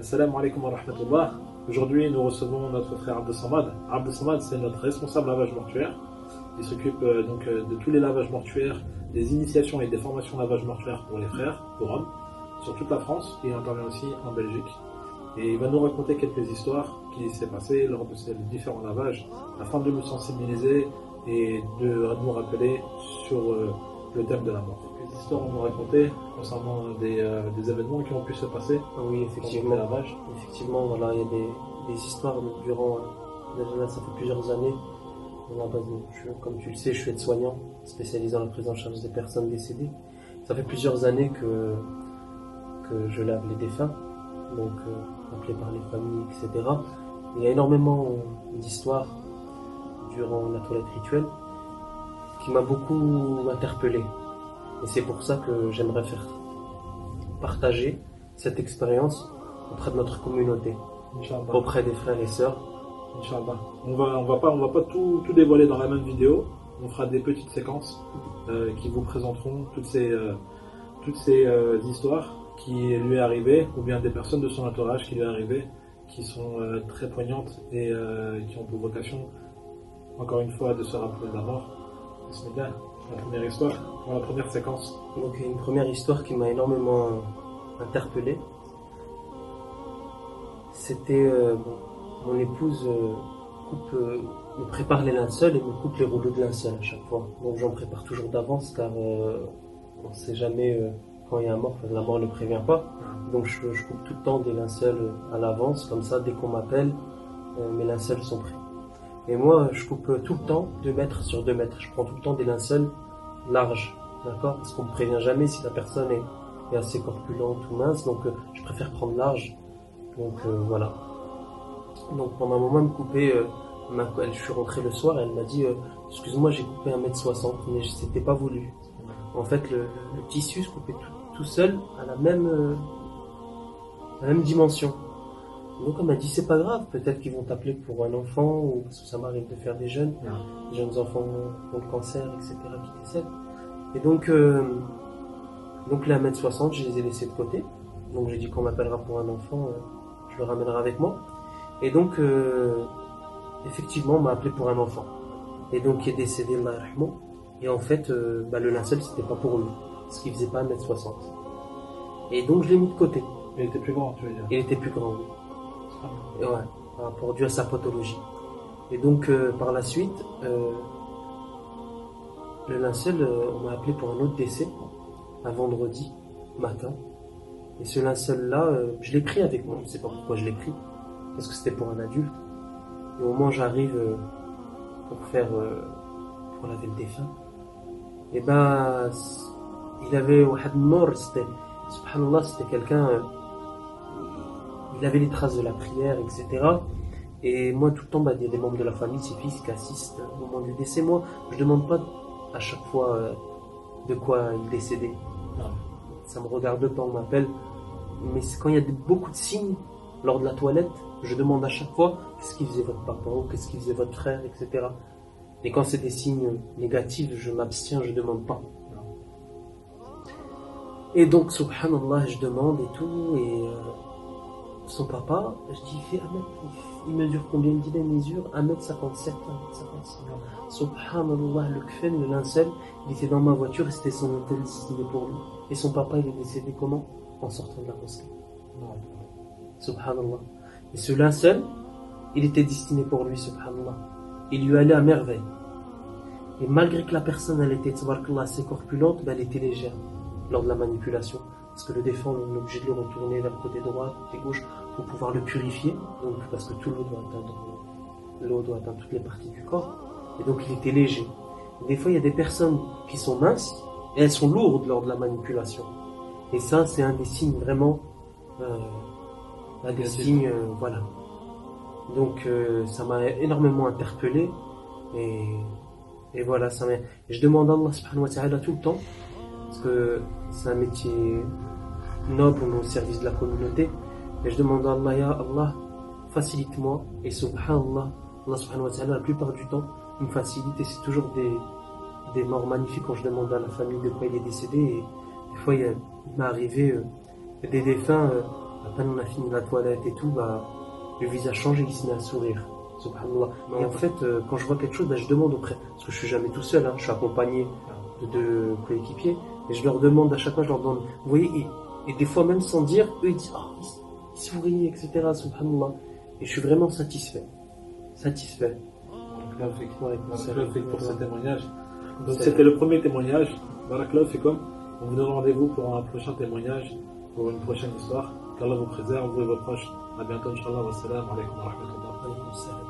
Assalamu alaikum wa rahmatullah. Aujourd'hui, nous recevons notre frère Abdel Samad. Abdel Samad, c'est notre responsable lavage mortuaire. Il s'occupe de tous les lavages mortuaires, des initiations et des formations lavage mortuaire pour les frères, pour hommes, sur toute la France. Et il intervient aussi en Belgique. Et il va nous raconter quelques histoires qui s'est passées lors de ces différents lavages, afin de nous sensibiliser et de nous rappeler sur le thème de la mort. Quelques histoires vont nous raconter concernant des événements qui ont pu se passer. Oui, effectivement. Effectivement, voilà, il y a des histoires durant. Déjà là, ça fait plusieurs années. Comme tu le sais, je suis aide-soignant, spécialisé dans la prise en charge des personnes décédées. Ça fait plusieurs années que je lave les défunts, donc appelés par les familles, etc. Il y a énormément d'histoires durant la toilette rituelle qui m'a beaucoup interpellé. Et c'est pour ça que j'aimerais faire partager cette expérience auprès de notre communauté, Inch'Allah. auprès des frères et sœurs. Inch'Allah. On va pas tout dévoiler dans la même vidéo. On fera des petites séquences qui vous présenteront toutes ces histoires qui lui est arrivées, ou bien des personnes de son entourage qui lui est arrivé, qui sont très poignantes et qui ont pour vocation, encore une fois, de se rappeler de la mort. Bismillah, la première histoire, la première séquence. Donc une première histoire qui m'a énormément interpellé. C'était mon épouse me prépare les linceuls et me coupe les rouleaux de linceul à chaque fois. Donc j'en prépare toujours d'avance car on ne sait jamais quand il y a un mort, la mort ne prévient pas. Donc je coupe tout le temps des linceuls à l'avance, comme ça dès qu'on m'appelle, mes linceuls sont prêts. Et moi je coupe tout le temps 2 mètres sur 2 mètres. Je prends tout le temps des linceuls larges, d'accord? Parce qu'on ne me prévient jamais si la personne est assez corpulente ou mince, donc je préfère prendre large. Donc voilà. Donc pendant un moment, elle me coupait, je suis rentré le soir et elle m'a dit excuse-moi, j'ai coupé 1m60, mais c'était pas voulu. En fait, le tissu se coupait tout seul à la même dimension. Donc elle m'a dit c'est pas grave, peut-être qu'ils vont t'appeler pour un enfant, ou parce que ça m'arrive de faire des jeunes enfants qui ont le cancer, etc., qui décèdent. Et donc les 1m60, je les ai laissés de côté. Donc j'ai dit qu'on m'appellera pour un enfant, je le ramènerai avec moi. Et donc effectivement on m'a appelé pour un enfant. Et donc il est décédé, Allah yarhamou. Et en fait le linceul c'était pas pour lui, parce qu'il faisait pas 1m60. Et donc je l'ai mis de côté. Il était plus grand, tu veux dire? Il était plus grand, oui. Et ouais, par rapport dû à sa pathologie. Et donc par la suite, le linceul, on m'a appelé pour un autre décès, un vendredi matin. Et ce linceul-là, je l'ai pris avec moi. Je ne sais pas pourquoi je l'ai pris, parce que c'était pour un adulte. Et au moment où j'arrive pour laver le défunt, et ben il avait Wahad Nour, subhanallah, c'était quelqu'un, il avait les traces de la prière, etc. Et moi tout le temps, il y a des membres de la famille, ses fils qui assistent au moment du décès. Moi je demande pas à chaque fois de quoi il décédait. Non. Ça me regarde pas, on m'appelle. Mais c'est quand il y a beaucoup de signes lors de la toilette, je demande à chaque fois qu'est-ce qu'il faisait votre papa, ou qu'est-ce qu'il faisait votre frère, etc. Et quand c'est des signes négatifs, je m'abstiens, je demande pas. Et donc, subhanallah, je demande et tout, et son papa, je dis, il mesure combien? Il me dit, il mesure 1m57, 1m56. Subhanallah, le kfen, le linceul, il était dans ma voiture et c'était son hôtel destiné pour lui. Et son papa, il est décédé comment? En sortant de la mosquée. Subhanallah. Et ce linceul, il était destiné pour lui, subhanallah. Il lui allait à merveille. Et malgré que la personne, elle était, tabarakallah, assez corpulente, elle était légère lors de la manipulation. Parce que le défunt, on est obligé de le retourner vers le côté droit, le côté gauche, pour pouvoir le purifier. Donc, parce que tout l'eau doit atteindre toutes les parties du corps. Et donc, il était léger. Et des fois, il y a des personnes qui sont minces, et elles sont lourdes lors de la manipulation. Et ça, c'est un des signes vraiment, voilà. Donc, ça m'a énormément interpellé, et voilà, je demande à Allah subhanahu wa ta'ala tout le temps, parce que c'est un métier noble, on est au service de la communauté, et je demande à Allah, ya Allah, facilite-moi, et subhanallah, Allah subhanahu wa ta'ala, la plupart du temps, il me facilite, et c'est toujours des morts magnifiques quand je demande à la famille de quoi il est décédé, et des fois, il m'est arrivé des défunts À peine on a fini la toilette et tout, le visage change et il se met à sourire. Subhanallah. Et en fait, quand je vois quelque chose, je demande auprès, parce que je suis jamais tout seul, je suis accompagné de deux coéquipiers, et je leur demande à chaque fois, je leur demande, vous voyez, et des fois même sans dire, eux ils disent, oh, il sourit, etc. Subhanallah. Et je suis vraiment satisfait. Satisfait. Barakallahu fik pour ce témoignage. Donc c'était le premier témoignage. Barakallahu fikum. On vous donne rendez-vous pour un prochain témoignage, pour une prochaine histoire. Qu'Allah vous préserve, vous et vos proches. À bientôt, Inch'Allah. Wassalamu alaikum wa rahmatullah.